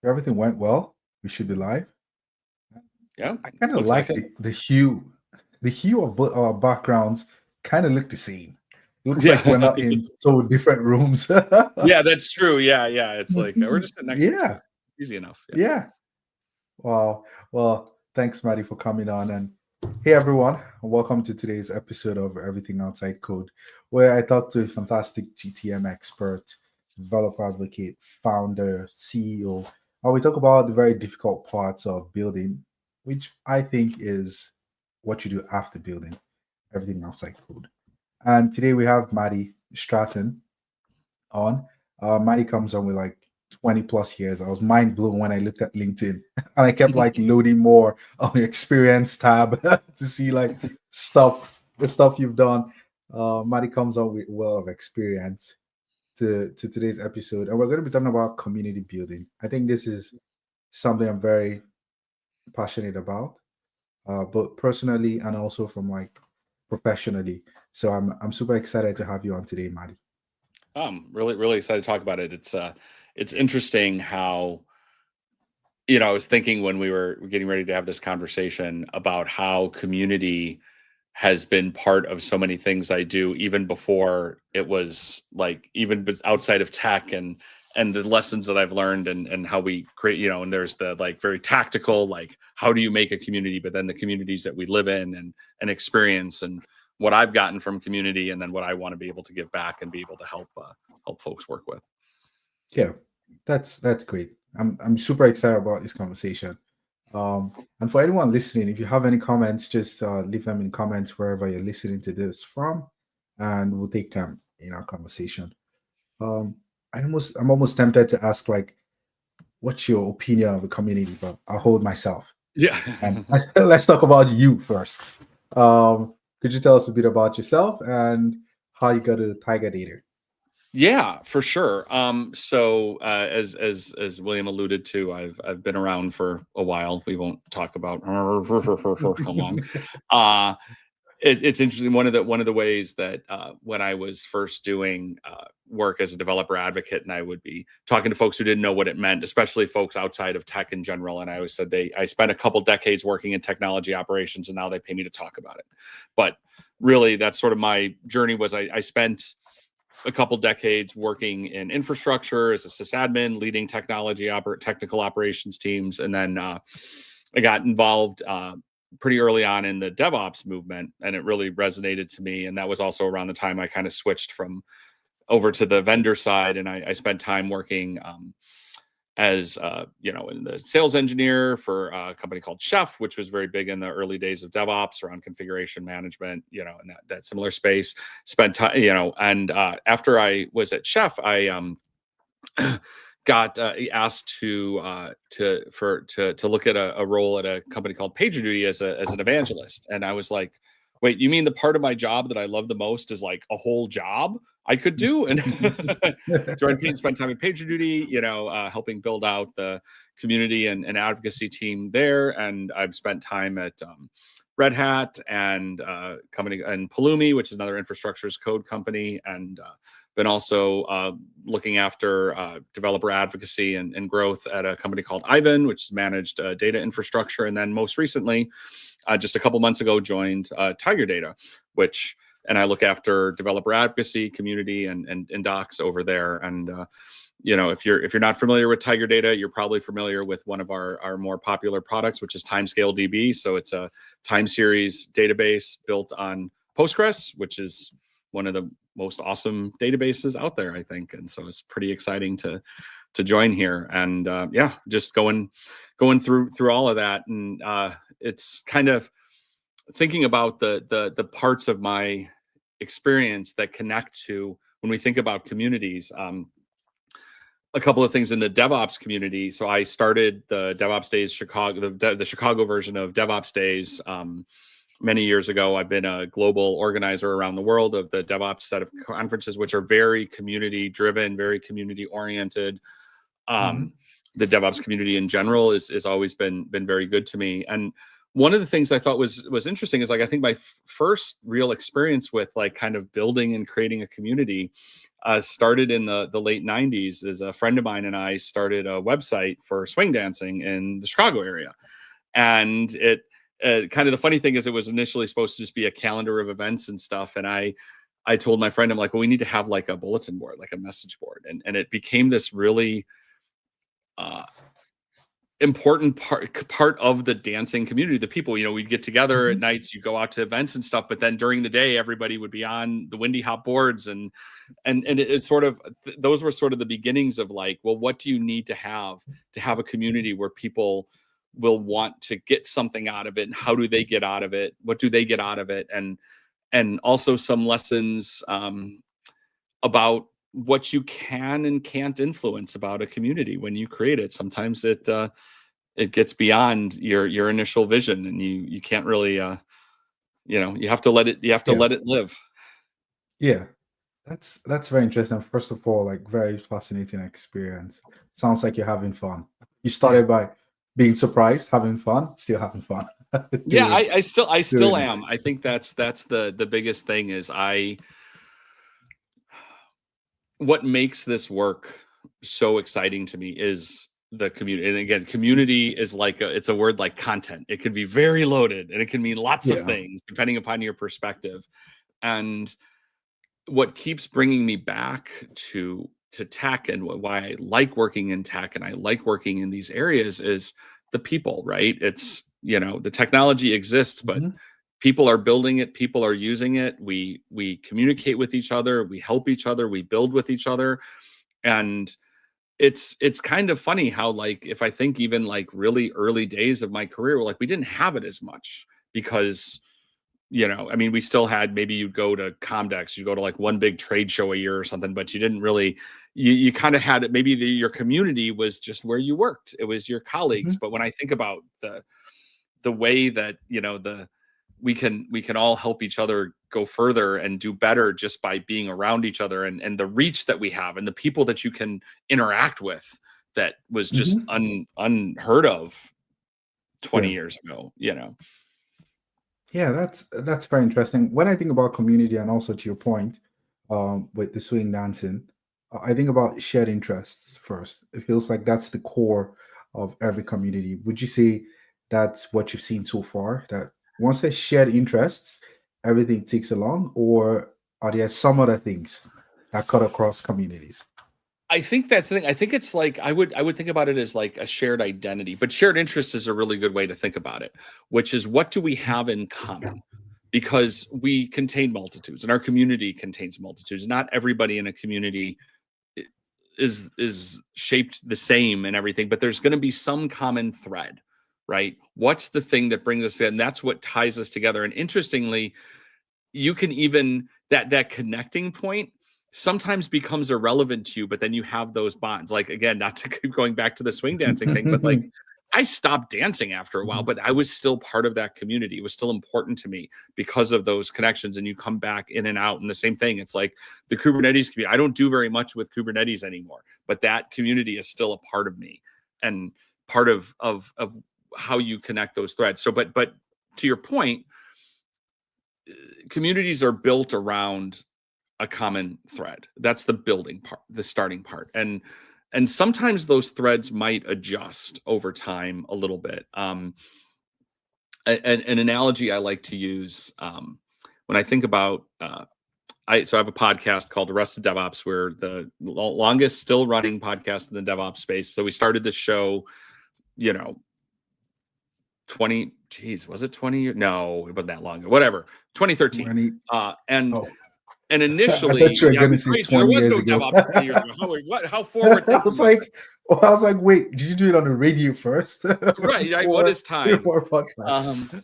Everything went well. We should be live. Yeah, I kind of looks like like it. the hue of both our backgrounds kind of look the same. It looks like we're Yeah, not in so different rooms. yeah, that's true. Yeah. It's like we're just sitting next to each other. Yeah, Easy enough. Yeah. yeah. Wow. Well, thanks, Maddie, for coming on. And hey, everyone, welcome to today's episode of Everything Outside Code, where I talk to a fantastic GTM expert, developer advocate, founder, CEO, and we talk about the very difficult parts of building, which I think is what you do after building everything outside code. And today we have Matty Stratton on. Maddie comes on with like 20 plus years. I was mind blown when I looked at LinkedIn and I kept like loading more on the experience tab to see like the stuff you've done. Maddie comes on with well of experience to today's episode, and we're going to be talking about community building. I think this is something I'm very passionate about, both personally and also from like professionally. So I'm super excited to have you on today, Maddie. Really excited to talk about it. It's interesting how, I was thinking when we were getting ready to have this conversation about how community has been part of so many things I do, even before it was like, outside of tech and the lessons that I've learned and how we create, and there's the like very tactical, like how do you make a community, but then the communities that we live in and experience and what I've gotten from community and then what I want to be able to give back and be able to help folks work with. Yeah, that's great. I'm super excited about this conversation. And for anyone listening, if you have any comments, just leave them in comments wherever you're listening to this from, and we'll take them in our conversation. Um, I'm almost tempted to ask like, what's your opinion of the community? But I'll hold myself. Yeah. And let's talk about you first. Could you tell us a bit about yourself and how you got a Tiger Dater? Yeah, for sure. So as William alluded to, I've been around for a while. We won't talk about how long. Uh, it's interesting. One of the ways that when I was first doing work as a developer advocate, and I would be talking to folks who didn't know what it meant, especially folks outside of tech in general. And I always said I spent a couple decades working in technology operations, and now they pay me to talk about it. But really, that's sort of my journey. Was I spent a couple decades working in infrastructure as a sysadmin, leading technical operations teams, and then I got involved pretty early on in the DevOps movement, and it really resonated to me. And that was also around the time I kind of switched from over to the vendor side, and I spent time working as in the sales engineer for a company called Chef, which was very big in the early days of DevOps around configuration management, in that similar space. Spent time, and after I was at Chef, I got asked to look at a role at a company called PagerDuty as an evangelist, and I was like, wait, you mean the part of my job that I love the most is like a whole job I could do? And joined and spent time at PagerDuty, helping build out the community and advocacy team there. And I've spent time at Red Hat and company and Pulumi, which is another infrastructure as code company, and been also looking after developer advocacy and growth at a company called Ivan, which is managed data infrastructure. And then most recently, just a couple months ago, joined Tiger Data, and I look after developer advocacy, community, and docs over there. And if you're not familiar with Tiger Data, you're probably familiar with one of our more popular products, which is Timescale DB. So it's a time series database built on Postgres, which is one of the most awesome databases out there, I think. And so it's pretty exciting to join here. And just going through all of that. And it's kind of thinking about the parts of my experience that connect to when we think about communities. A couple of things in the DevOps community. So I started the DevOps Days Chicago, the Chicago version of DevOps Days many years ago. I've been a global organizer around the world of the DevOps set of conferences, which are very community driven, very community oriented. The DevOps community in general is always been very good to me. And one of the things I thought was interesting is like, I think my first real experience with like kind of building and creating a community started in the late 90s. As a friend of mine and I started a website for swing dancing in the Chicago area. And it kind of, the funny thing is, it was initially supposed to just be a calendar of events and stuff. And I told my friend, I'm like, well, we need to have like a bulletin board, like a message board. And it became this really important part of the dancing community. The people, we'd get together at nights, you go out to events and stuff, but then during the day, everybody would be on the Windy Hop boards. And it's sort of, those were sort of the beginnings of like, well, what do you need to have a community where people will want to get something out of it, and how do they get out of it? What do they get out of it? And also some lessons about what you can and can't influence about a community when you create it. Sometimes it gets beyond your initial vision, and you can't really you have to let it let it live. Yeah, that's very interesting. First of all, like, very fascinating experience. Sounds like you're having fun. You started by being surprised, having fun, still having fun. Yeah, I still it. am. I think that's the biggest thing is what makes this work so exciting to me is the community. And again, community is like it's a word like content. It can be very loaded, and it can mean lots of things depending upon your perspective. And what keeps bringing me back to tech, and why I like working in tech and I like working in these areas, is the people, right? It's, the technology exists, but people are building it, people are using it. We communicate with each other, we help each other, we build with each other. And it's kind of funny how, like, if I think even like really early days of my career, like, we didn't have it as much because, I mean, we still had, maybe you'd go to Comdex, you go to like one big trade show a year or something, but you didn't really, you kind of had it. Maybe your community was just where you worked. It was your colleagues. But when I think about the way that, we can all help each other go further and do better just by being around each other, and the reach that we have and the people that you can interact with, that was just unheard of 20 years ago. Yeah, that's very interesting. When I think about community, and also to your point, with the swing dancing, I think about shared interests first. It feels like that's the core of every community. Would you say that's what you've seen so far? That once there's shared interests, everything takes along, or are there some other things that cut across communities? I think that's the thing. I think it's like, I would think about it as like a shared identity, but shared interest is a really good way to think about it, which is, what do we have in common? Because we contain multitudes, and our community contains multitudes. Not everybody in a community is shaped the same and everything, but there's going to be some common thread, right? What's the thing that brings us in? That's what ties us together. And interestingly, you can even, that connecting point sometimes becomes irrelevant to you, but then you have those bonds. Like, again, not to keep going back to the swing dancing thing, but like, I stopped dancing after a while, but I was still part of that community. It was still important to me because of those connections. And you come back in and out, and the same thing. It's like the Kubernetes community. I don't do very much with Kubernetes anymore, but that community is still a part of me, and part of how you connect those threads. So, but to your point, communities are built around a common thread. That's the building part, the starting part. And sometimes those threads might adjust over time a little bit. An analogy I like to use when I think about, I have a podcast called Arrested DevOps. We're the longest still running podcast in the DevOps space. So we started this show, 20, was it 20 years? No, it wasn't that long ago. Whatever, 2013. And initially, I thought you were going to say 20 there was years no ago. DevOps 20 years ago. How forward thinking? I was like, wait, did you do it on the radio first? Right. What is time? Podcast?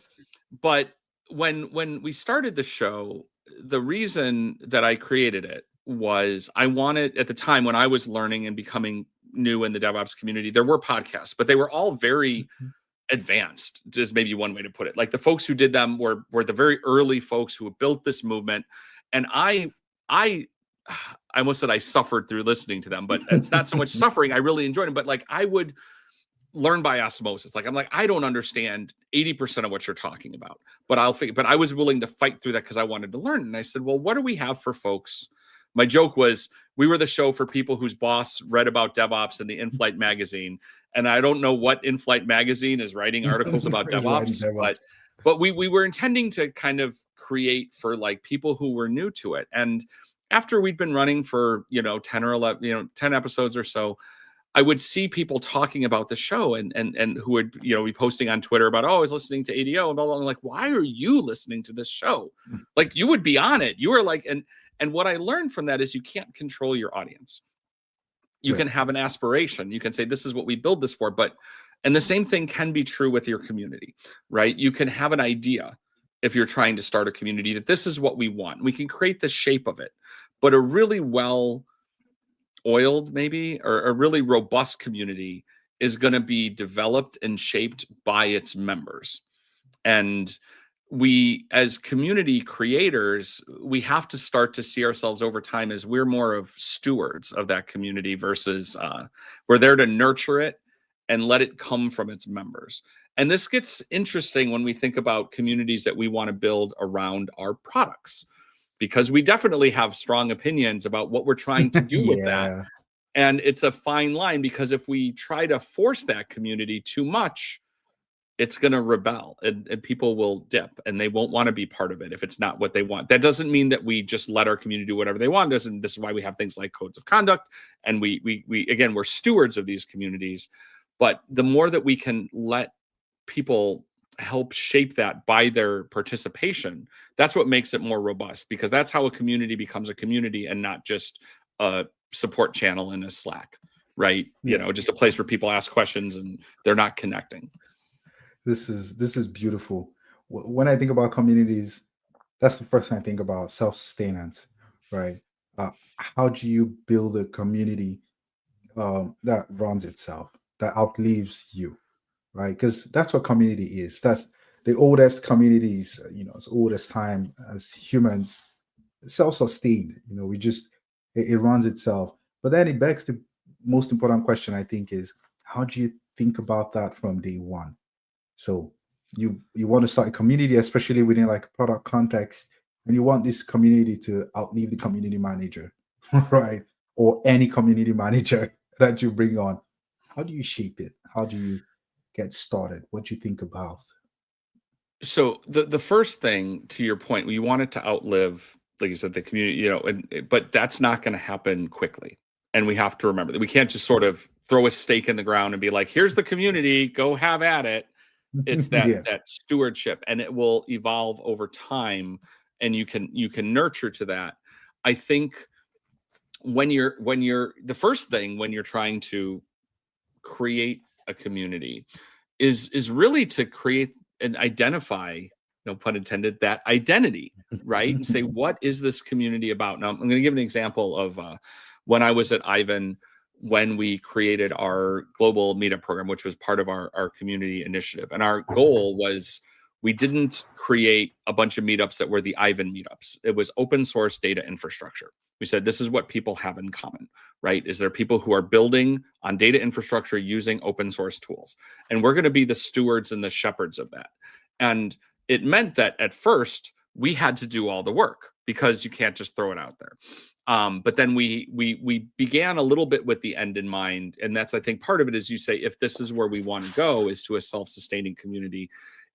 But when we started the show, the reason that I created it was, I wanted, at the time when I was learning and becoming new in the DevOps community, there were podcasts, but they were all very advanced, is maybe one way to put it. Like, the folks who did them were the very early folks who built this movement. And I almost said I suffered through listening to them, but it's not so much suffering. I really enjoyed them. But like, I would learn by osmosis. Like I'm like, I don't understand 80% of what you're talking about, but I'll figure, but I was willing to fight through that because I wanted to learn. And I said, well, what do we have for folks? My joke was we were the show for people whose boss read about DevOps in the In-Flight magazine. And I don't know what In-Flight magazine is writing articles about DevOps, but we were intending to kind of create for like people who were new to it. And after we'd been running for, 10 or 11, 10 episodes or so, I would see people talking about the show and who would, be posting on Twitter about, oh, I was listening to ADO and blah, blah, blah. I'm like, why are you listening to this show? Like you would be on it. You were like, and what I learned from that is you can't control your audience. You can have an aspiration. You can say, this is what we build this for. And the same thing can be true with your community, right? You can have an idea if you're trying to start a community that this is what we want. We can create the shape of it, but a really well-oiled maybe or a really robust community is going to be developed and shaped by its members. And we, as community creators, we have to start to see ourselves over time as we're more of stewards of that community versus we're there to nurture it and let it come from its members. And this gets interesting when we think about communities that we want to build around our products, because we definitely have strong opinions about what we're trying to do with that. And it's a fine line, because if we try to force that community too much, it's going to rebel and people will dip and they won't want to be part of it if it's not what they want. That doesn't mean that we just let our community do whatever they want. This is why we have things like codes of conduct. And we again, we're stewards of these communities. But the more that we can let people help shape that by their participation, that's what makes it more robust, because that's how a community becomes a community and not just a support channel in a Slack, right? Just a place where people ask questions and they're not connecting. This is beautiful. When I think about communities, that's the first thing I think about: self-sustenance, right? How do you build a community that runs itself, that outlives you, right? Because that's what community is. That's the oldest communities, as old as time as humans, self-sustained. It runs itself. But then it begs the most important question, I think, is how do you think about that from day one? So you want to start a community, especially within like a product context, and you want this community to outlive the community manager, right? Or any community manager that you bring on. How do you shape it? How do you get started? What do you think about? So the first thing, to your point, you want it to outlive, like you said, the community, but that's not going to happen quickly. And we have to remember that we can't just sort of throw a stake in the ground and be like, here's the community, go have at it. It's that that stewardship, and it will evolve over time, and you can nurture to that. I think when you're the first thing when you're trying to create a community is really to create and identify, no pun intended, that identity, right? And say, what is this community about? Now, I'm going to give an example of when I was at Ivan, when we created our global meetup program, which was part of our community initiative. And our goal was, we didn't create a bunch of meetups that were the Ivan meetups. It was open source data infrastructure. We said, this is what people have in common, right? Is there people who are building on data infrastructure using open source tools? And we're going to be the stewards and the shepherds of that. And it meant that at first we had to do all the work, because you can't just throw it out there. But then we began a little bit with the end in mind. And that's, I think, part of it is, you say, if this is where we want to go, is to a self-sustaining community,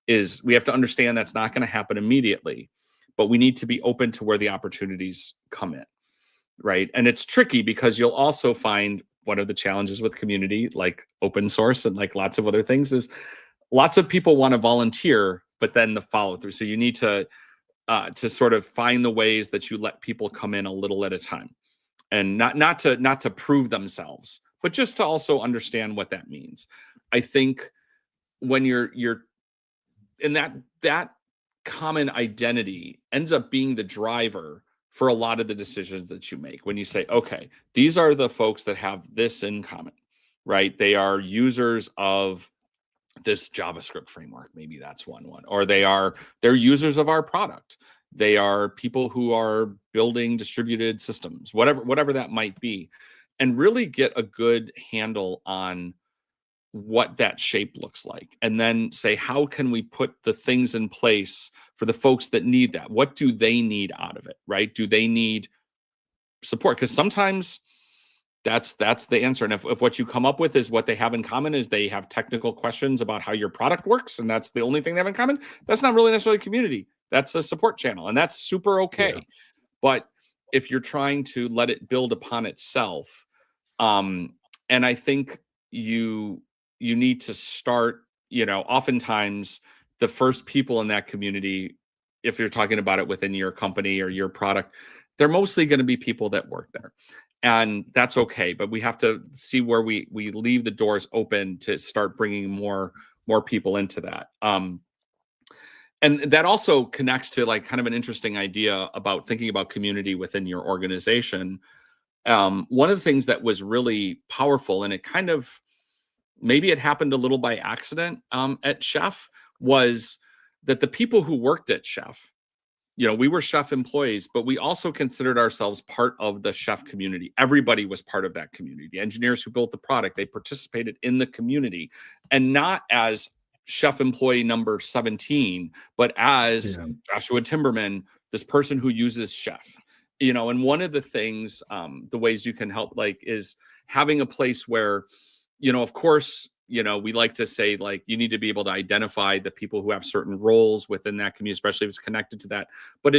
is we have to understand that's not going to happen immediately, but we need to be open to where the opportunities come in, right? And it's tricky, because you'll also find one of the challenges with community, like open source and like lots of other things, is lots of people want to volunteer, but then the follow through. So you need to sort of find the ways that you let people come in a little at a time, and not to prove themselves, but just to also understand what that means. I think when you're in that common identity ends up being the driver for a lot of the decisions that you make. When you say, okay, these are the folks that have this in common, right? They are users of this JavaScript framework, maybe that's one, or they're users of our product. They are people who are building distributed systems, whatever that might be, and really get a good handle on what that shape looks like, and then say, how can we put the things in place for the folks that need that? What do they need out of it, right? Do they need support? Because sometimes that's the answer. And if what you come up with is what they have in common is they have technical questions about how your product works, and that's the only thing they have in common, that's not really necessarily community. That's a support channel, and that's super okay. Yeah. But if you're trying to let it build upon itself, and I think you need to start, oftentimes the first people in that community, if you're talking about it within your company or your product, they're mostly going to be people that work there. And that's okay, but we have to see where we leave the doors open to start bringing more people into that. And that also connects to like kind of an interesting idea about thinking about community within your organization. One of the things that was really powerful, and it kind of, maybe it happened a little by accident at Chef, was that the people who worked at Chef, we were Chef employees, but we also considered ourselves part of the Chef community. Everybody was part of that community. The engineers who built the product, they participated in the community, and not as Chef employee number 17, but as Joshua Timberman, this person who uses Chef. And one of the things, the ways you can help, like, is having a place where, of course, we like to say, like, you need to be able to identify the people who have certain roles within that community, especially if it's connected to that. But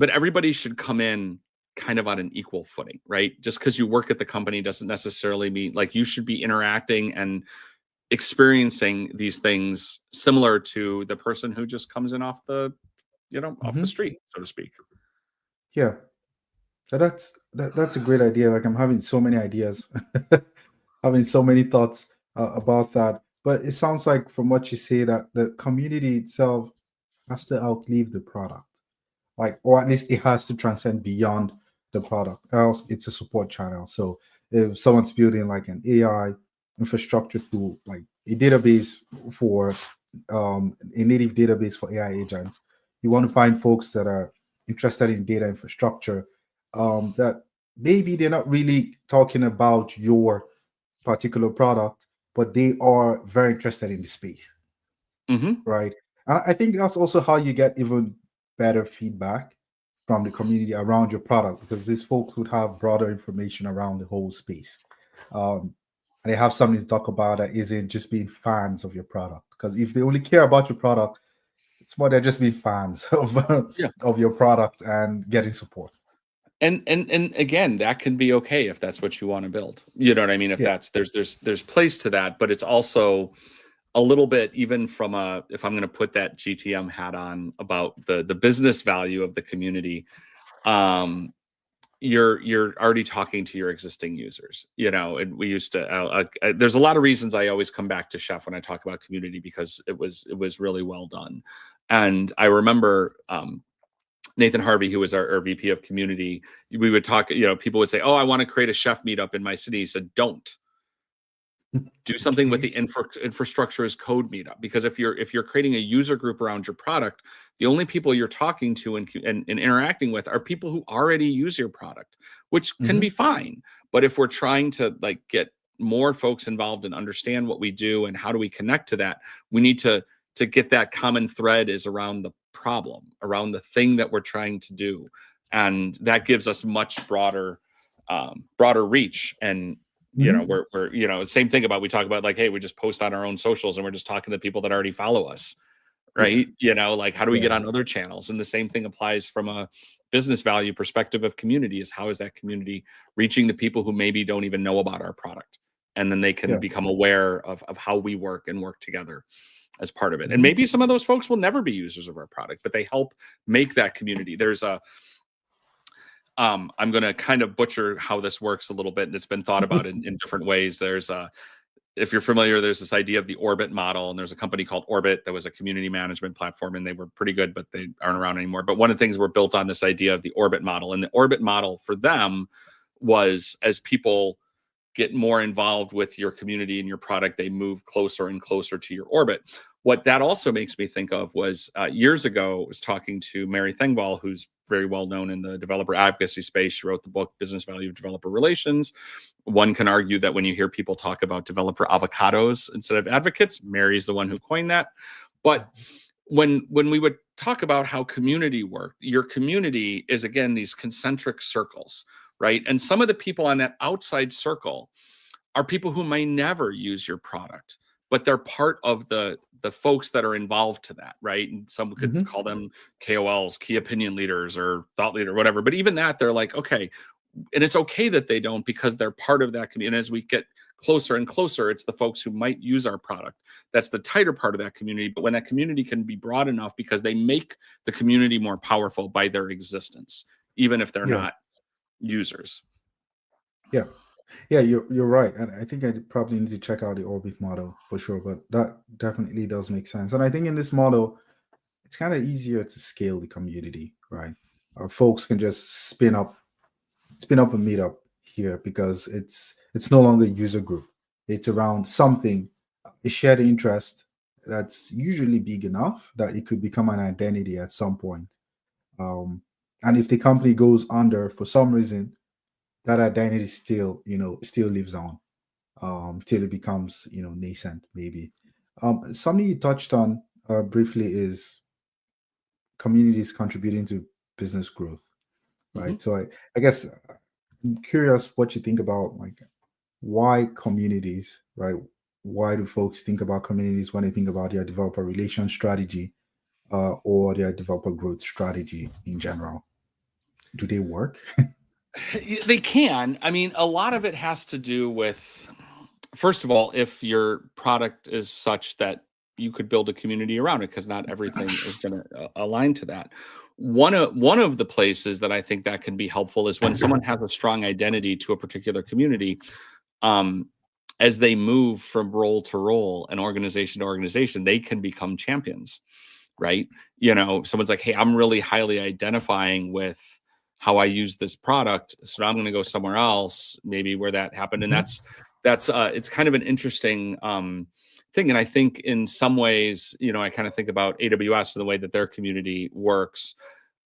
everybody should come in kind of on an equal footing, right? Just because you work at the company doesn't necessarily mean, like, you should be interacting and experiencing these things similar to the person who just comes in off the, off the street, so to speak. Yeah. So that's a great idea. Like, I'm having so many ideas, having so many thoughts about that. But it sounds like from what you say that the community itself has to outlive the product, like, or at least it has to transcend beyond the product. Else, it's a support channel. So if someone's building like an AI infrastructure tool, like a database for a native database for AI agents, you want to find folks that are interested in data infrastructure, that maybe they're not really talking about your particular product, but they are very interested in the space, right? And I think that's also how you get even better feedback from the community around your product, because these folks would have broader information around the whole space. And they have something to talk about that isn't just being fans of your product. Because if they only care about your product, it's more they're just being fans of your product and getting support. And again, that can be okay if that's what you want to build. You know what I mean? If that's there's place to that, but it's also a little bit, even from if I'm going to put that GTM hat on about the business value of the community, you're already talking to your existing users, and we used to, there's a lot of reasons I always come back to Chef when I talk about community, because it was really well done. And I remember, Nathan Harvey, who was our VP of community, we would talk, people would say, oh, I want to create a Chef meetup in my city. He said, don't. Do something with the infrastructure as code meetup, because if you're creating a user group around your product, the only people you're talking to and interacting with are people who already use your product, which can be fine. But if we're trying to, like, get more folks involved and understand what we do and how do we connect to that, we need to get that common thread is around the problem, around the thing that we're trying to do, and that gives us much broader reach. And we're same thing about, we talk about, like, hey, we just post on our own socials and we're just talking to people that already follow us, right? Like, how do we get on other channels? And the same thing applies from a business value perspective of community, is how is that community reaching the people who maybe don't even know about our product, and then they can become aware of how we work and work together as part of it. And maybe some of those folks will never be users of our product, but they help make that community. There's I'm going to kind of butcher how this works a little bit, and it's been thought about in different ways. There's if you're familiar, there's this idea of the Orbit model, and there's a company called Orbit that was a community management platform, and they were pretty good, but they aren't around anymore. But one of the things were built on this idea of the Orbit model, and the Orbit model for them was, as people get more involved with your community and your product, they move closer and closer to your orbit. What that also makes me think of was years ago, I was talking to Mary Thengvall, who's very well known in the developer advocacy space. She wrote the book Business Value of Developer Relations. One can argue that when you hear people talk about developer avocados instead of advocates, Mary's the one who coined that. But when we would talk about how community worked, your community is, again, these concentric circles, right? And some of the people on that outside circle are people who may never use your product, but they're part of the folks that are involved to that, right? And some could Mhm. call them KOLs, key opinion leaders, or thought leader, whatever. But even that, they're like, okay, and it's okay that they don't, because they're part of that community. And as we get closer and closer, it's the folks who might use our product that's the tighter part of that community. But when that community can be broad enough, because they make the community more powerful by their existence, even if they're Yeah, not users. yeah, yeah. You're right, and I think I probably need to check out the Orbit model for sure. But that definitely does make sense. And I think in this model, it's kind of easier to scale the community, right? Folks can just spin up a meetup here because it's no longer a user group. It's around something, a shared interest that's usually big enough that it could become an identity at some point. Um, and if the company goes under for some reason, that identity still, still lives on till it becomes, nascent, maybe. Something you touched on briefly is communities contributing to business growth, Mm-hmm. right? So I guess I'm curious what you think about like why communities, right? Why do folks think about communities when they think about their developer relation strategy or their developer growth strategy in general? Do they work? They can. I mean, a lot of it has to do with, first of all, if your product is such that you could build a community around it, because not everything is going to align to that. One of the places that I think that can be helpful is when someone has a strong identity to a particular community. Um, as they move from role to role and organization to organization, they can become champions, right? Someone's like, hey, I'm really highly identifying with how I use this product, so I'm going to go somewhere else, maybe where that happened. And Mhm. that's it's kind of an interesting thing. And I think in some ways, I kind of think about AWS and the way that their community works.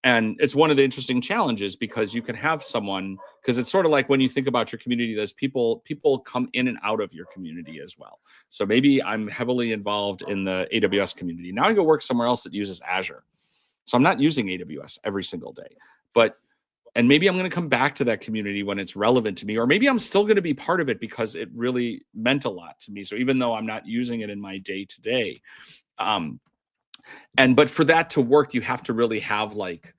And it's one of the interesting challenges, because you can have someone, because it's sort of like when you think about your community, there's people come in and out of your community as well. So maybe I'm heavily involved in the AWS community. Now I go work somewhere else that uses Azure. So I'm not using AWS every single day. And maybe I'm going to come back to that community when it's relevant to me, or maybe I'm still going to be part of it because it really meant a lot to me. So even though I'm not using it in my day to day, but for that to work, you have to really have like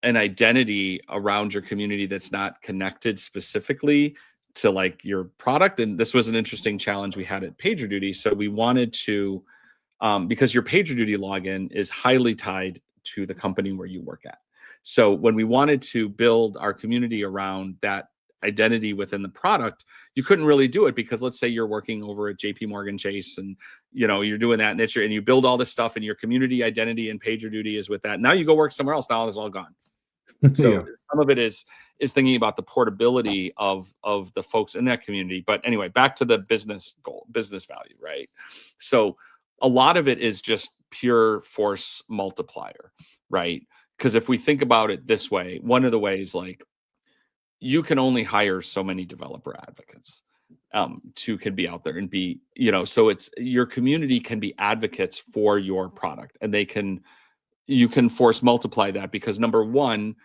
an identity around your community that's not connected specifically to like your product. And this was an interesting challenge we had at PagerDuty. So we wanted to, because your PagerDuty login is highly tied to the company where you work at. So when we wanted to build our community around that identity within the product, you couldn't really do it, because let's say you're working over at JP Morgan Chase and you're doing that and you build all this stuff and your community identity and PagerDuty is with that. Now you go work somewhere else, now it's all gone. So Yeah. some of it is thinking about the portability of the folks in that community. But anyway, back to the business goal, business value, right? So a lot of it is just pure force multiplier, right? Because if we think about it this way, one of the ways, like, you can only hire so many developer advocates to can be out there and be, so it's your community can be advocates for your product, and you can force multiply that, because number one,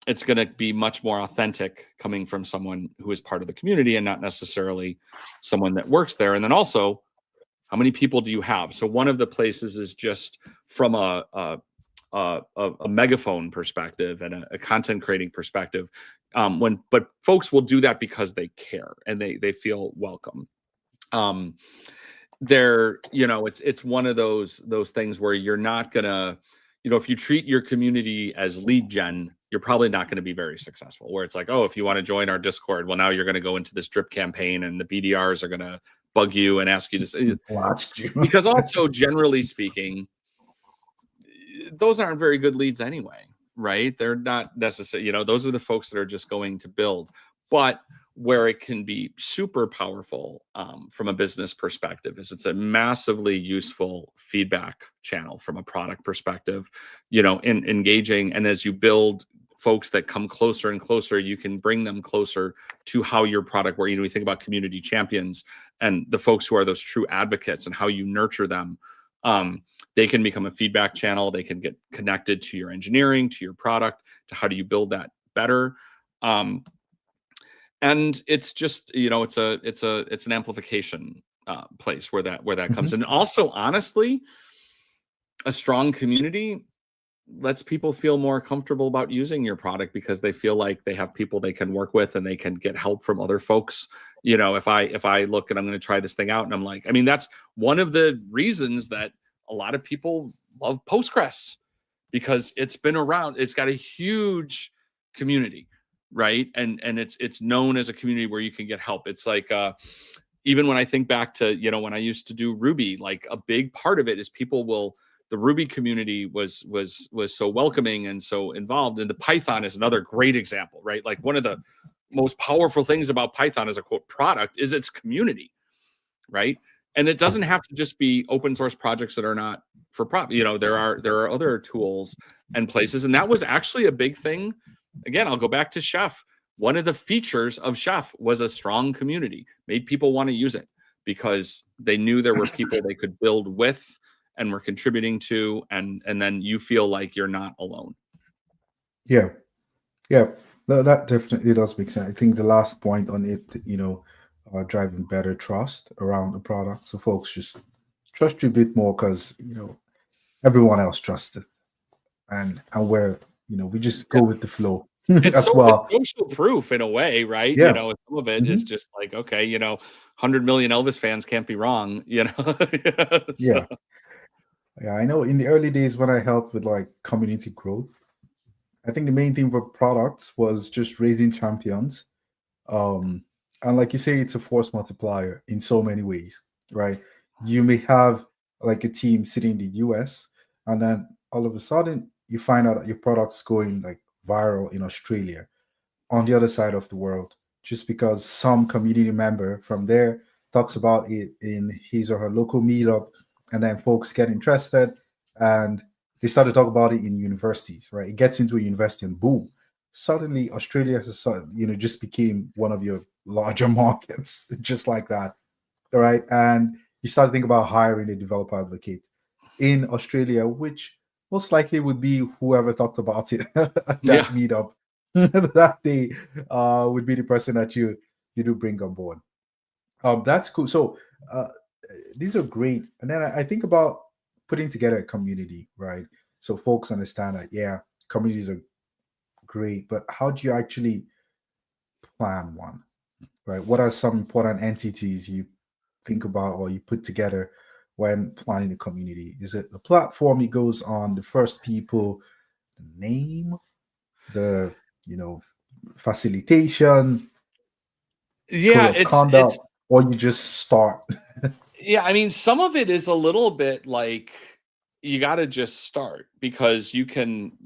it's going to be much more authentic coming from someone who is part of the community and not necessarily someone that works there. And then also, how many people do you have? So one of the places is just from a megaphone perspective and a content creating perspective. But folks will do that because they care and they feel welcome. It's one of those things where you're not gonna, if you treat your community as lead gen, you're probably not going to be very successful. Where it's like, oh, if you want to join our Discord, well, now you're going to go into this drip campaign and the BDRs are going to bug you and ask you to say, Watched you. because also generally speaking, those aren't very good leads anyway, right? They're not necessarily, those are the folks that are just going to build. But where it can be super powerful from a business perspective is it's a massively useful feedback channel from a product perspective, in engaging. And as you build folks that come closer and closer, you can bring them closer to how your product works. We think about community champions and the folks who are those true advocates and how you nurture them. They can become a feedback channel. They can get connected to your engineering, to your product, to how do you build that better. And it's just, it's an amplification place where that comes. And also, honestly, a strong community lets people feel more comfortable about using your product because they feel like they have people they can work with and they can get help from other folks. If I look and I'm going to try this thing out and I'm like, that's one of the reasons that a lot of people love Postgres, because it's been around. It's got a huge community, right? And it's known as a community where you can get help. It's like even when I think back to when I used to do Ruby, like a big part of it is the Ruby community was so welcoming and so involved. And the Python is another great example, right? Like one of the most powerful things about Python as a quote product is its community, right? And it doesn't have to just be open source projects that are not for profit. There are other tools and places. And that was actually a big thing. Again, I'll go back to Chef. One of the features of Chef was a strong community, made people want to use it because they knew there were people they could build with and were contributing to, and then you feel like you're not alone. Yeah. That definitely does make sense. I think the last point on it, driving better trust around the product, so folks just trust you a bit more because everyone else trusts it, and where we just go with the flow. It's as sort well. of social proof in a way, right? Yeah. Some of it is just like, okay, 100 million Elvis fans can't be wrong, Yeah. Yeah, I know in the early days when I helped with like community growth, I think the main thing for products was just raising champions. And like you say, it's a force multiplier in so many ways, right? You may have like a team sitting in the US, and then all of a sudden you find out that your product's going like viral in Australia, on the other side of the world, just because some community member from there talks about it in his or her local meetup, and then folks get interested and they start to talk about it in universities, right? It gets into a university and boom, suddenly Australia has just became one of your larger markets, just like that, right? And you start to think about hiring a developer advocate in Australia, which most likely would be whoever talked about it at that meetup that day would be the person that you do bring on board. That's cool. So these are great. And then I think about putting together a community, right? So folks understand that, yeah, communities are great, but how do you actually plan one, right? What are some important entities you think about or you put together when planning a community? Is it the platform it goes on, the first people, the name, the facilitation, code of conduct, or you just start? Yeah, some of it is a little bit like you got to just start, because you can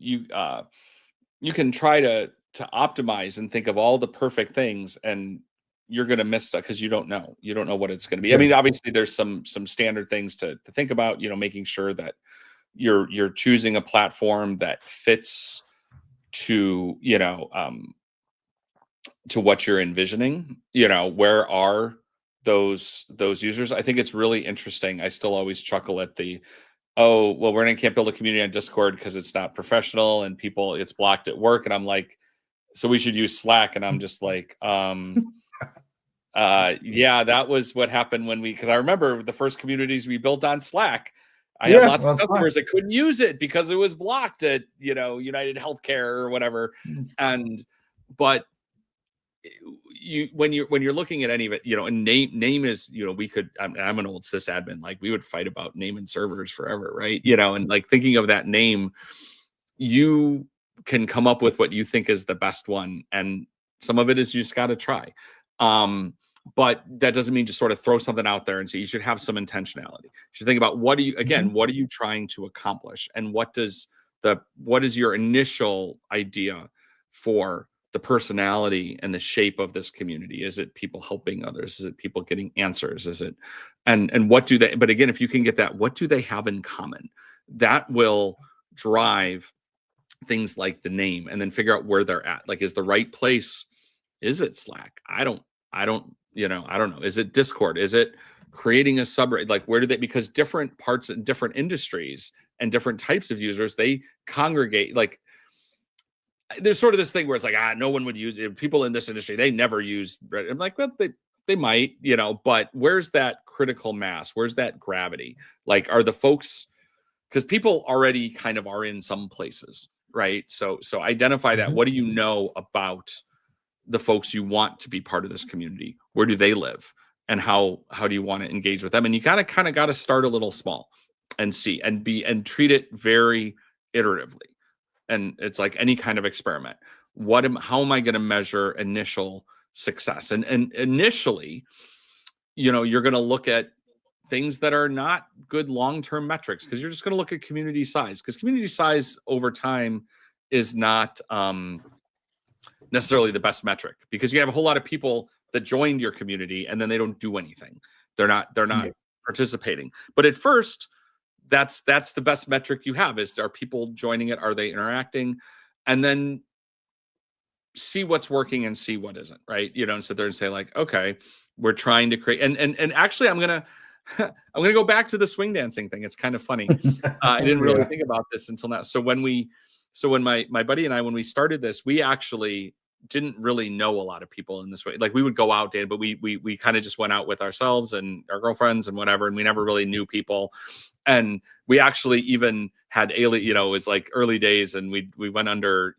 try to optimize and think of all the perfect things, and you're going to miss stuff because you don't know what it's going to be. Yeah. Obviously there's some standard things to think about, making sure that you're choosing a platform that fits to to what you're envisioning. Where are those users? I think it's really interesting. I still always chuckle at the, oh, well, can't build a community on Discord because it's not professional and it's blocked at work. And I'm like, so we should use Slack. And I'm just like, yeah, that was what happened because I remember the first communities we built on Slack. I had lots of customers that couldn't use it because it was blocked at, United Healthcare or whatever. But when you're looking at any of it, a name is, I'm an old sysadmin, like we would fight about name and servers forever, right? And like thinking of that name, you can come up with what you think is the best one, and some of it is you just got to try. But that doesn't mean just sort of throw something out there and say you should have some intentionality. You should think about what are you trying to accomplish, and what is your initial idea for the personality and the shape of this community? Is it people helping others? Is it people getting answers? Is it, and what do they, but again, if you can get that, what do they have in common? That will drive things like the name, and then figure out where they're at. Like, is the right place, is it Slack? I don't know. Is it Discord? Is it creating a subreddit? Like, where do they, because different parts and different industries and different types of users, they congregate. Like, there's sort of this thing where it's like, no one would use it. People in this industry, they never use Reddit. I'm like, well, they might, but where's that critical mass? Where's that gravity? Like, are the folks, because people already kind of are in some places, right? So identify that. Mhm. What do you know about the folks you want to be part of this community? Where do they live? And how do you want to engage with them? And you kind of got to start a little small and see and treat it very iteratively. And it's like any kind of experiment. How am I going to measure initial success? And initially, you're going to look at things that are not good long-term metrics, because you're just going to look at community size, because community size over time is not necessarily the best metric, because you have a whole lot of people that joined your community and then they don't do anything. They're not Yeah. participating. But at first, that's the best metric you have, is, are people joining it? Are they interacting? And then see what's working and see what isn't, right? And sit there and say, like, okay, we're trying to create, and actually I'm gonna go back to the swing dancing thing. It's kind of funny. I didn't really think about this until now. So when my buddy and I, when we started this, we actually didn't really know a lot of people in this way. Like, we would go out, Dan, but we kind of just went out with ourselves and our girlfriends and whatever, and we never really knew people. And we actually even had it was like early days, and we went under,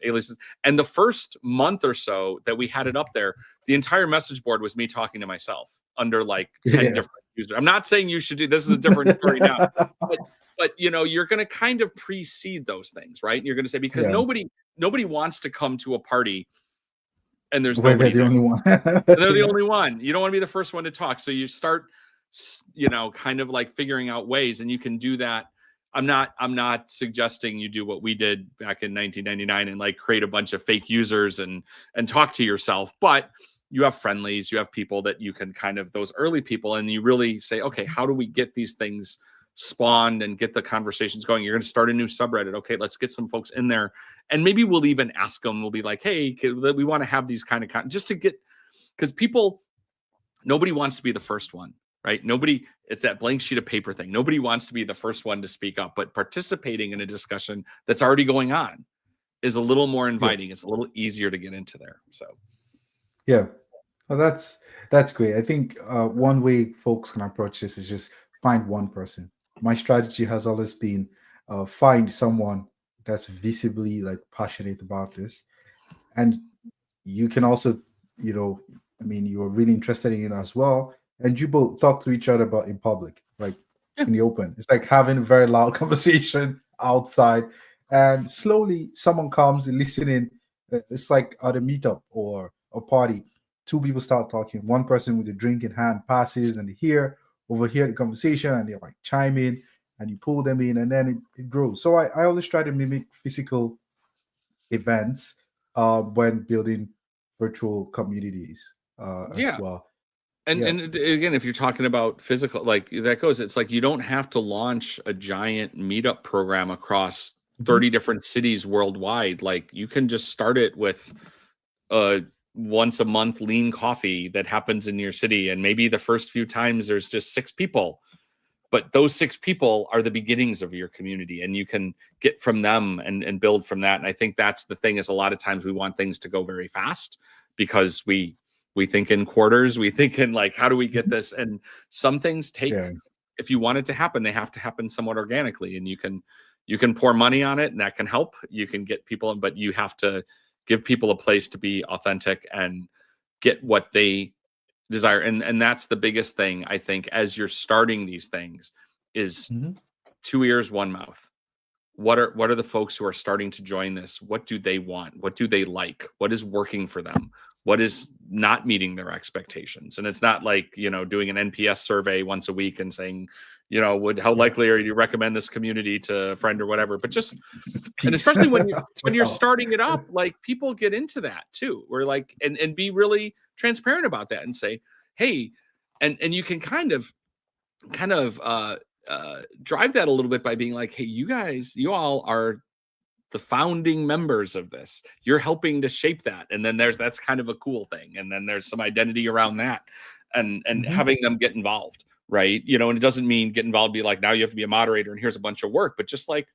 aliases. And the first month or so that we had it up there, the entire message board was me talking to myself under like 10 different users. I'm not saying you should do this, is a different story now. But you're going to kind of precede those things, right? And you're going to say, because nobody wants to come to a party and there's nobody they're the there. only one. They're the only one. You don't want to be the first one to talk. So you start, kind of like figuring out ways, and you can do that. I'm not suggesting you do what we did back in 1999 and like create a bunch of fake users and talk to yourself, but you have friendlies, you have people that you can kind of, those early people, and you really say, okay, how do we get these things spawned and get the conversations going? You're going to start a new subreddit. Okay, let's get some folks in there, and maybe we'll even ask them. We'll be like, hey, we want to have these kind of just to get, because nobody wants to be the first one, right? It's that blank sheet of paper thing. Nobody wants to be the first one to speak up, but participating in a discussion that's already going on is a little more inviting. It's a little easier to get into there. So Yeah, well, that's great. I think one way folks can approach this is just find one person. My strategy has always been find someone that's visibly like passionate about this, and you can also, you're really interested in it as well, and you both talk to each other about in public, like in the open. It's like having a very loud conversation outside, and slowly someone comes and listening. It's like at a meetup or a party. Two people start talking. One person with a drink in hand passes, and they overhear the conversation, and they like chime in, and you pull them in, and then it grows. So I always try to mimic physical events when building virtual communities as well. And Yeah. and again, if you're talking about physical, like that goes, it's like you don't have to launch a giant meetup program across Mhm. 30 different cities worldwide. Like, you can just start it with a once a month lean coffee that happens in your city, and maybe the first few times there's just 6 people, but those 6 people are the beginnings of your community, and you can get from them and build from that. And I think that's the thing, is a lot of times we want things to go very fast, because we think in quarters, we think in like, how do we get this? And some things take, Yeah. if you want it to happen, they have to happen somewhat organically, and you can pour money on it, and that can help. You can get people, but you have to give people a place to be authentic and get what they desire. And that's the biggest thing, I think, as you're starting these things, is Mhm. 2 ears, 1 mouth. What are the folks who are starting to join this? What do they want? What do they like? What is working for them? What is not meeting their expectations? And it's not like, doing an NPS survey once a week and saying, how likely are you to recommend this community to a friend or whatever, but just, and Peace. especially when you're Wow. starting it up, like, people get into that too. We're like, and be really transparent about that and say, hey, and you can kind of drive that a little bit by being like, hey, you all are the founding members of this. You're helping to shape that. And then that's kind of a cool thing. And then there's some identity around that and having them get involved, right? You know, and it doesn't mean get involved, be like, now you have to be a moderator and here's a bunch of work, but just like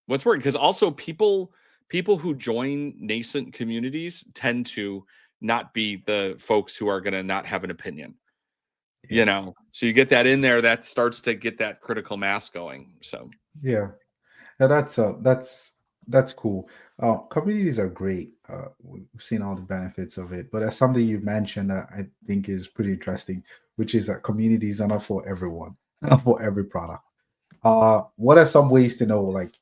what's working. Because also people who join nascent communities tend to not be the folks who are going to not have an opinion. You know, so you get that in there, that starts to get that critical mass going. So Yeah. Now that's cool. Communities are great. We've seen all the benefits of it, but there's something you mentioned that I think is pretty interesting, which is that communities are not for everyone, not for every product. What are some ways to know, like,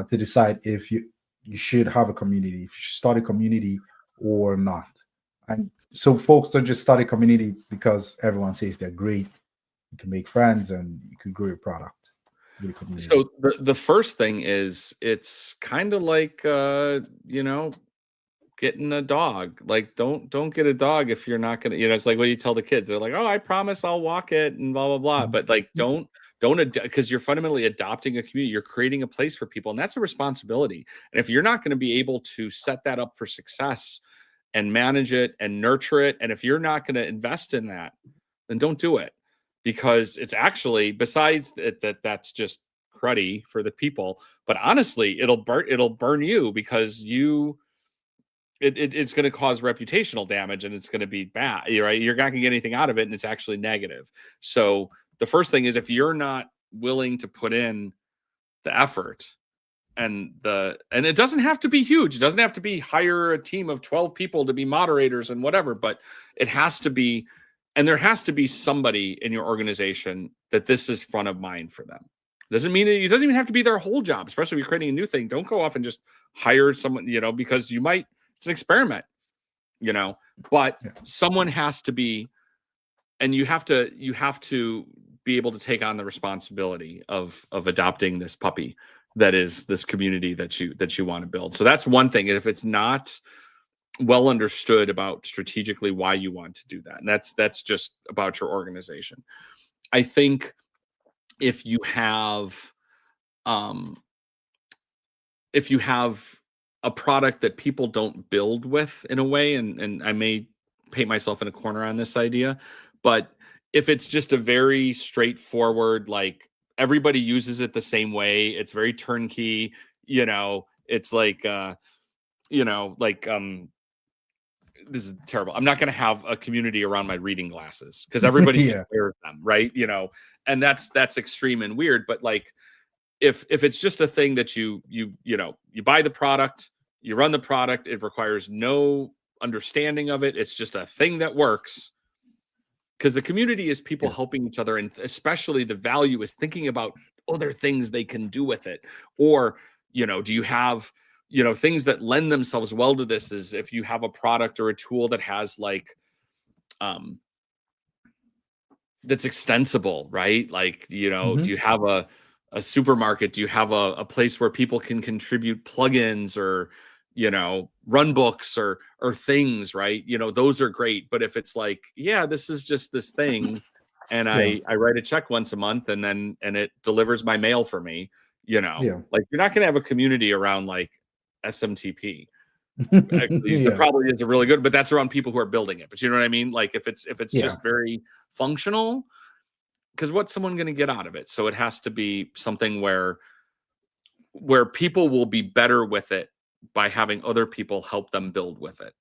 to decide if you should have a community, if you should start a community or not? And so folks don't just start a community because everyone says they're great. You can make friends and you can grow your product with a community. So the first thing is it's kind of like you know, getting a dog. Like don't get a dog if you're not gonna, you know, it's like what you tell the kids. They're like, oh, I promise I'll walk it and blah blah blah. But like don't because you're fundamentally adopting a community, you're creating a place for people, and that's a responsibility. And if you're not going to be able to set that up for success and manage it and nurture it, and if you're not going to invest in that, then don't do it. Because it's actually, besides that's just cruddy for the people, but honestly it'll burn you, because it's going to cause reputational damage and it's going to be bad, right? You're not going to get anything out of it, and it's actually negative. So the first thing is, if you're not willing to put in the effort and it doesn't have to be huge, it doesn't have to be hire a team of 12 people to be moderators and whatever, but it has to be. And there has to be somebody in your organization that this is front of mind for them. Doesn't mean it doesn't even have to be their whole job, especially if you're creating a new thing. Don't go off and just hire someone, you know, because you might, it's an experiment, you know, but someone has to be, and you have to be able to take on the responsibility of adopting this puppy that is this community that you want to build. So that's one thing. And if it's not well understood about strategically why you want to do that, and that's just about your organization. I think if you have a product that people don't build with in a way, and I may paint myself in a corner on this idea, but if it's just a very straightforward, like everybody uses it the same way, it's very turnkey, you know, it's like you know, like this is terrible. I'm not going to have a community around my reading glasses because everybody just wears them, right? You know, and that's extreme and weird. But like, if it's just a thing that you know, you buy the product, you run the product, it requires no understanding of it. It's just a thing that works. Because the community is people helping each other, and especially the value is thinking about other things they can do with it. Or, you know, do you have, you know, things that lend themselves well to this is if you have a product or a tool that has like that's extensible, right? Like, you know, do you have a supermarket? Do you have a place where people can contribute plugins or, you know, run books or things, right? You know, those are great. But if it's like, yeah, this is just this thing, and I write a check once a month and it delivers my mail for me, you know, like you're not going to have a community around like SMTP. Actually, there probably is a really good, but that's around people who are building it. But you know what I mean? Like if it's just very functional, because what's someone going to get out of it? So it has to be something where people will be better with it by having other people help them build with it.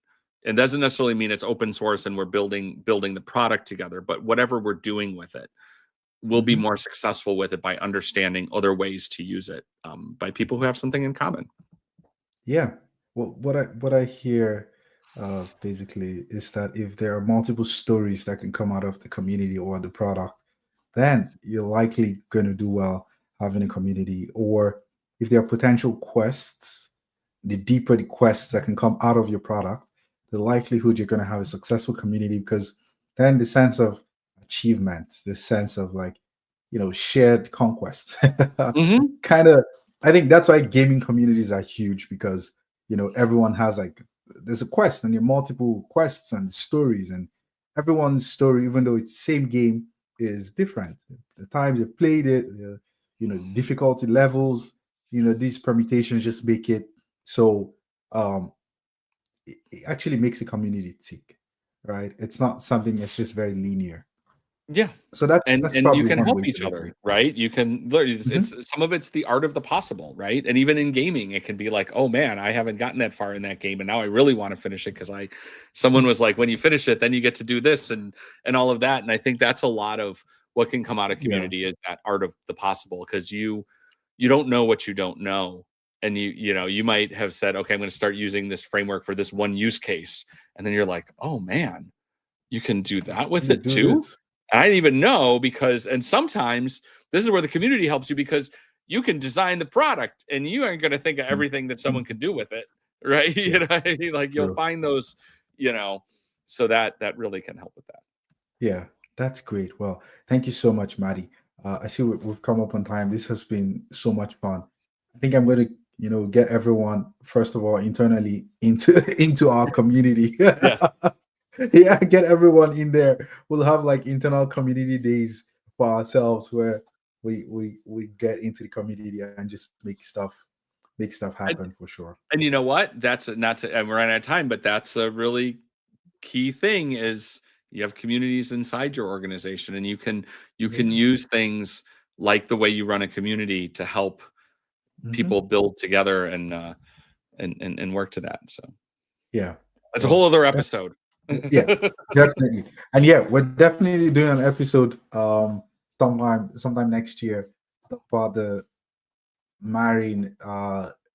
It doesn't necessarily mean it's open source and we're building the product together, but whatever we're doing with it, we'll be more successful with it by understanding other ways to use it, by people who have something in common. Yeah. Well, what I hear basically is that if there are multiple stories that can come out of the community or the product, then you're likely going to do well having a community. Or if there are potential quests, the deeper the quests that can come out of your product, the likelihood you're going to have a successful community, because then the sense of achievement, the sense of like, you know, shared conquest, kind of, I think that's why gaming communities are huge, because, you know, everyone has like, there's a quest and there are multiple quests and stories, and everyone's story, even though it's the same game, is different. The times you played it, you know, difficulty levels, these permutations just make it so um, it actually makes the community tick, right? It's not something that's just very linear. Yeah. So that's And you probably can one help way to each look at other, it. right? You can learn. Mhm. It's some of it's the art of the possible, right? And even in gaming, it can be like, oh man, I haven't gotten that far in that game, and now I really want to finish it because someone was like, when you finish it, then you get to do this and all of that. And I think that's a lot of what can come out of Yeah, community is that art of the possible because you don't know what you don't know, and you might have said, okay, I'm going to start using this framework for this one use case, and then you're like, oh man, you can do that with you it do too. this. I didn't even know because, and sometimes this is where the community helps you because you can design the product and you aren't going to think of Mhm. everything that someone can do with it, right? Yeah, Like you'll true. find those, you know, so that really can help with that. Yeah, that's great. Well, thank you so much, Maddie. I see we've come up on time. This has been so much fun. I think I'm going to, get everyone first of all internally into into our community. Yes. Yeah, get everyone in there. We'll have like internal community days for ourselves where we get into the community and just make stuff And, happen for sure. and you know what? That's not to, and we're running out of time, but that's a really key thing is you have communities inside your organization and you can Yeah. use things like the way you run a community to help Hmm. people build together and work to that. So Yeah. that's a whole Well, other that's episode. yeah, definitely. And yeah, we're definitely doing an episode sometime next year about the marrying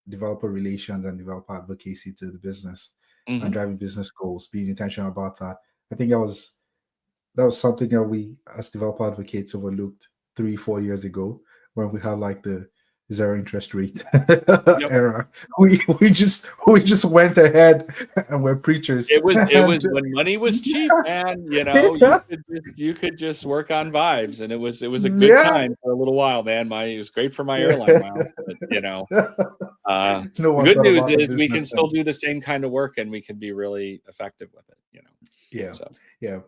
developer relations and developer advocacy to the business and Hmm. driving business goals, being intentional about that. I think that was something that we as developer advocates overlooked 3-4 years ago when we had like the zero interest rate Yep. era. We just went ahead and we're preachers. It was And when money was cheap, man. yeah, You could just work on vibes, and it was a good yeah. time for a little while, man. It was great for my airline miles, but uh, No the one good thought news about the is we business can still then. do the same kind of work, and we can be really effective with it. Yeah, So yeah,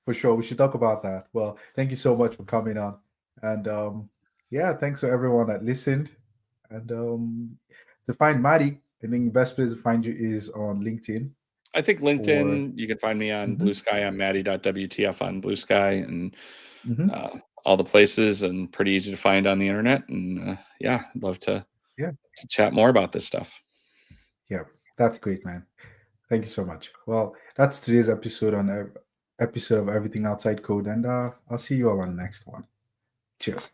for sure. We should talk about that. Well, thank you so much for coming on. And yeah, thanks to everyone that listened. And to find Maddie, I think the best place to find you is on LinkedIn I think or LinkedIn, you can find me on Mhm, Blue Sky. I'm Matty.wtf on Blue Sky and mhm. uh, all the places, and pretty easy to find on the internet. And yeah, I'd love Yeah, to chat more about this stuff. yeah. That's great, man. Thank you so much. Well, that's today's episode episode of Everything Outside Code, and I'll see you all on the next one. Cheers.